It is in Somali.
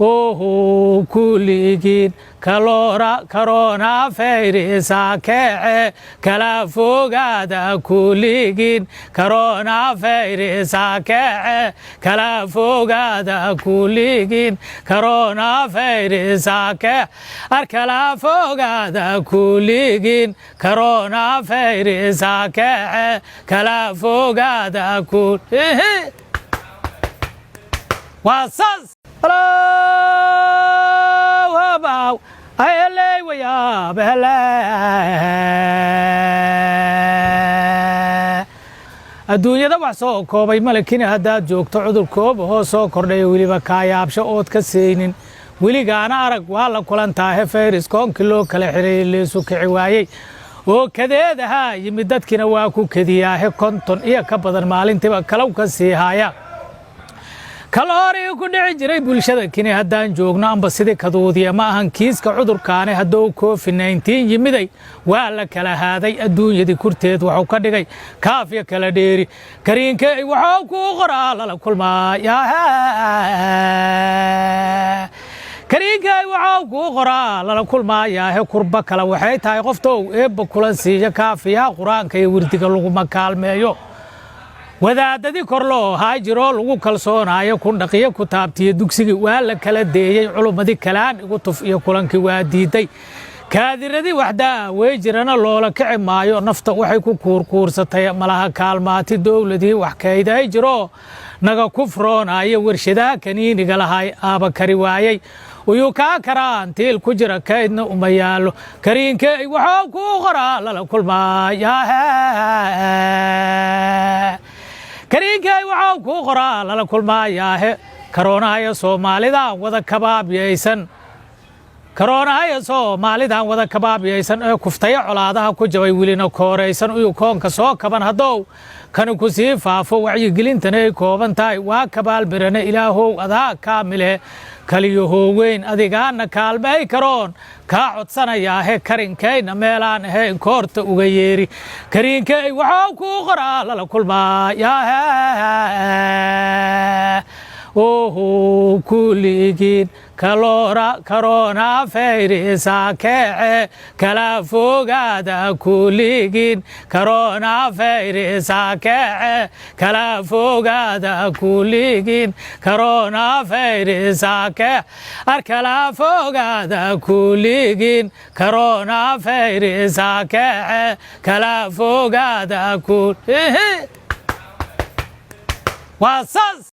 oho kuligin corona virus kece kala fogaada kuligin corona virus kece kala fogaada kuligin corona virus kece kala fogaada kuligin corona virus kece kala fogaada wasas wow ayelay waya bele adduunyada wax soo koobay malakin haddaad joogto cudur koob oo soo kordhay waliba kaayaabsho ood ka seeynin weligaana arag waa la kulantaahe fayris koonkii loo kala xiray leesu kici waayey oo kadeedaha yimid dadkina waa ku kadiyaahe 50 iyo ka badan maalintiiba kalaw ka sii haya kaloori ku dhici jiray bulshada kini haddaan joogno amba sidii kaduudiya ma ahan kiiska cudurkaane hadduu COVID-19 yimiday waa la kala haaday adduunyadii kurteed wuxuu ka dhigay kaafiya kala dheeri kariinkay wuxuu ku qoraa lala kulmaaya kariinkay wuxuu ku qoraa lala kulmaaya kurba kala waxay tahay qoftow eebba kulan siiya kaafiya quraanka iyo wirdiga lagu makaalmeeyo wadaadadii kor loo haajiro lagu kalsoonaayo ku dhaqiyo ku taabtiyo dugsiga waa la kala deeyay culumadii kalaan igu tuf iyo kulankii waa diiday kaadiradii waxda way jirana loola kici maayo nafta waxay ku kuurkuursatay malaha kaalmaati dawladii wax kayday jiro naga kufroonaayo warshadaha kaniiniga lahay aaba kari waayay uyuu kaa karaan tiil ku jira kaydna uma yaalo kariinkay wuxuu ku qoraa lala kulmaaya kariinkay wuxuu ku qoraa lala kulmaayaahe karoonaha Soomaalidan wada kabaabiyaysan wada kabaabiyaysan ee kuftaya colaadaha ku jabay wilina kooreysan uu koonka soo kaban hadow kan ku sii faafo wacyigelintana ay kooban tahay waa kabaal birana ilaahow adaa kaamile kaliyo weyn adigaana kaalmay karoon ka codsanayaahe kariinkayna meelaan ahayn koorta uga yeeri kariinkay wuxuu ku qoraa lala kulmaaya oho kuligin corona virus kece kala fogaada kuligin corona virus kece kala fogaada kuligin corona virus kece kala fogaada kuligin corona virus kece kala fogaada wasas